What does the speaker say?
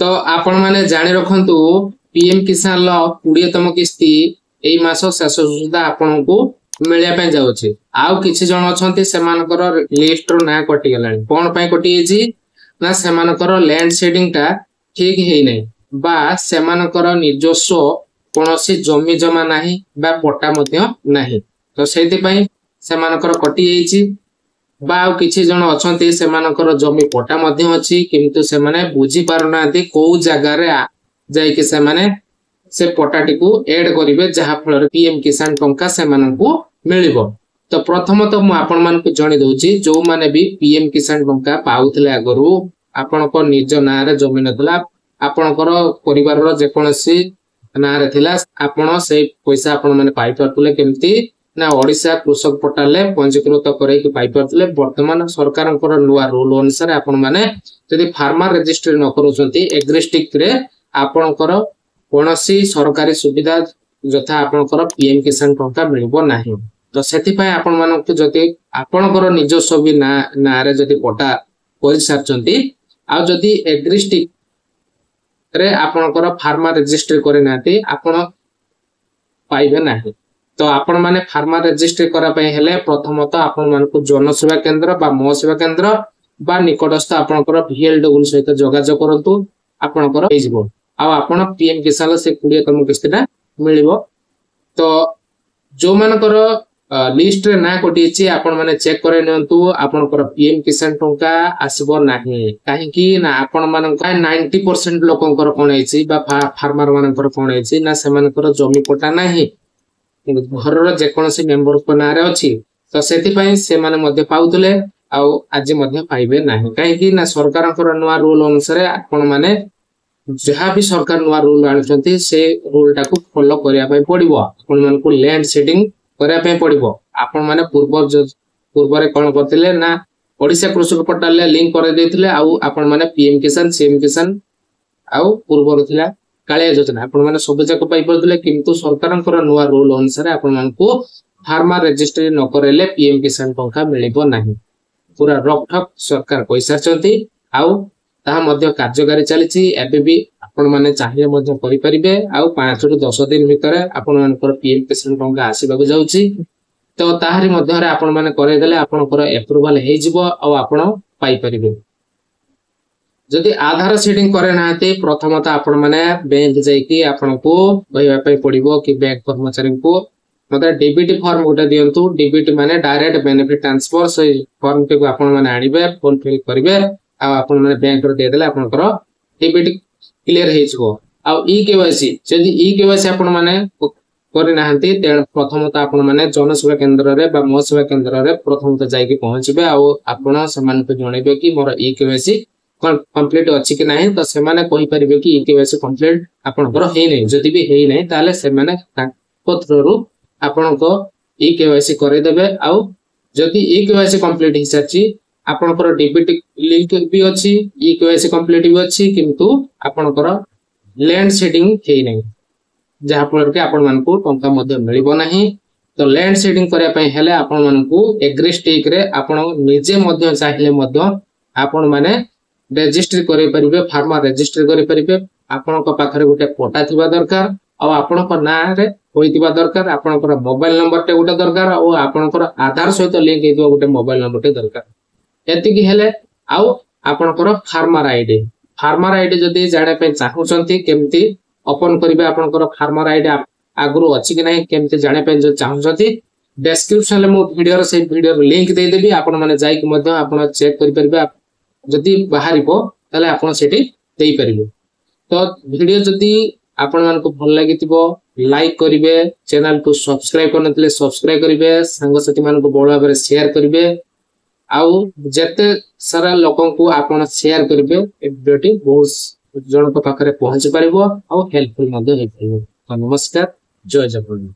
तो आपण माने जानि रखंतु पीएम किसान लो 20तम किस्ती एई मास शेष सुधा आपन को मिलिया पे जाउछि। आउ किछि जण अछंती सेमानकर लिस्ट रो ना कटि गेलानी कोन पय कटि एछि ना सेमानकर लैंड शेडिंग टा ठीक हेइ नै बा सेमानकर निजस्व कोनोसी जमी जमा नाही बा पट्टा मध्य नाही। तो सेति पय सेमानकर कटि एछि बा किछि जण अछंती सेमानकर जमी पट्टा मध्य अछि किंतु से माने बुझी पारुनांती को जगह रे जाय कि से माने से पट्टाटी को ऐड करिवे जहा फल पीएम किसान टंका से मानकु मिलिबो। तो प्रथम तो मु आपन मान को जणी दउची जो माने भी पीएम किसान टंका पाउतले आगरु आपन को निज ना रे जमी नथला आपन कर परिवार रो जे कोनसी ना रे थिला आपन से पैसा आपन माने पाइ परतले केमती ना ओडिशा कृषक पोर्टल पंजीकृत करे कि पाइ परतले। वर्तमान सरकार नुआ रूल अनुसार आपन माने यदि फार्मर रजिस्ट्री न करूछंती एग्रिस्टिक रे आपन कर कोनसी सरकारी सुविधा जथा आपन कर पीएम किसान टंका मिलबो नाही। तो सेति पय आपन मानक जति आपन कर निजस्व भी ना रे जति पटा करि सारचंती आ जति एग्रिस्टिक रे आपन कर फार्मर रजिस्ट्री करे नाती आपन पाइबे नाही। तो आपण माने फार्मर रजिस्ट्री करा पय हेले प्रथमतः आपण मानकु जन सेवा केंद्र बा मो सेवा केंद्र बा निकटस्थ आपनकर VLW सहित जोगाजोग करंतु आपनकर हेजिबो आ आपण पीएम किसान से 20तम किस्तीटा मिलिबो। तो जो मानकर लिस्ट रे ना कोटिछि आपण माने चेक करे नियंतु आपनकर पीएम किसान टंका आसीबो नाही काहे कि ना आपण मानका 90% लोकंकर कोन हेछि बा फार्मर मानकर कोन हेछि ना सेमानकर जमी पट्टा नाही घर जे कोनसी मेंबर को नारे अछि। तो सेति पय से माने मध्ये पाउतले आउ आज मध्ये पाइबे नाही काहे कि ना सरकारकर नुआ रूल अनुसार आपण माने जहा भी सरकार नुआ रूल आनछंती से रूल टाको फॉलो करिया पय पड़िबो। आपण मन को लैंड शेडिंग करिया पय पड़िबो। आपण माने पूर्व रे कोन करथिले ना ओडिशा कृषक पोर्टल ले लिंक कर देथिले आउ आपण माने पीएम किसान सीएम किसान आउ पूर्व रथिला कालिया योजना आपण माने सब जाक पाइ परथिले किंतु सरकारकर नुआ रूल अनुसार आपण मन को फार्मर रजिस्ट्री न करेले पीएम किसान टंका मिलिबो नाही। पूरा रकठक सरकार पैसा चंती आउ ता मध्ये कार्यकारी चलीछि एबे भी आपण माने चाहिए मध्ये करि परिबे आउ 5 रु 10 दिन भीतर आपण मानकर पीएम किसान टंका आसीबाक जाउछि। तो ताहारी मध्ये रे आपण माने करे देले आपनकर अप्रूवल हे जिवो आउ आपण पाइ परिबे। जदि आधार सेटिंग करे नाते प्रथमतः आपण माने बैंक जाई कि आपण को कहबा पय पड़िबो कि बैंक कर्मचारी को मते डीबीटी फॉर्म गोटे दियंतु। डीबीटी माने डायरेक्ट बेनिफिट ट्रांसफर से फॉर्म के आपण माने आनिबे फुल फिल करिवे आ आपण माने बैंक रे दे देले आपनकर डीबीटी क्लियर हे जिवो। आ ई केवाईसी जदि ई केवाईसी आपण माने करे नाहंती ते प्रथमतः आपण माने जनसेवा केंद्र रे बा मो सेवा केंद्र रे प्रथमतः जाई कि पहुंचबे आ आपण समान को जणैबे कि मोर ई केवाईसी कंप्लीट अछि कि नाही। तो से माने कहि परिबे कि ई केवाईसी कंप्लीट आपनकर हे नै जदि भी हे नै ताले से माने पत्ररु आपनको ई केवाईसी करे देबे आउ जदि ई केवाईसी कंप्लीट हि साची आपनकर डीबीटी लिंक भी अछि ई केवाईसी कंप्लीट भी अछि किंतु आपनकर लैंड शेडिंग हे नै जहा फल के आपण मानकु टंका मध्ये मिलिबो नाही। तो लैंड शेडिंग करे पय हेले आपण मानकु एग्रिस्टिक रे आपण निजे मध्ये चाहिले मध्ये आपण माने रजिस्ट्री करे परिबे फार्मर रजिस्ट्री करे परिबे आपण को पाखरे गोटे पट्टा थिबा दरकार आ आपण को ना रे होइतिबा दरकार आपण को मोबाइल नंबर टे गोटे दरकार आ आपण को आधार सहित लिंक हेतिबा गोटे मोबाइल नंबर टे दरकार। एति कि हेले आउ आपण को फार्मर आईडी जदी जाने पे चाहुचंती केमती ओपन करिबे आपण को फार्मर आईडी आगुरु अछि कि नाही केमती जाने पे जो चाहुचंती डिस्क्रिप्शन ले मो वीडियो रे से वीडियो लिंक दे देबी आपण माने जाई कि मध्ये आपण चेक करि परबे जदि बाहरिबो तले आपण सेठी देई परिबे। तो वीडियो जदि आपण मान को भल लागितिबो लाइक करिवे चैनल को सब्सक्राइब करनतले सब्सक्राइब करिवे संग साथी मान को बोला बारे शेयर करिवे आउ जते सारा लोकन को आपण शेयर करिवे ए वीडियोटी बहुत जन को पाखरे पहुंच परिबो आउ हेल्पफुल मध्ये हे परिबो। नमस्कार जय जगन्नाथ।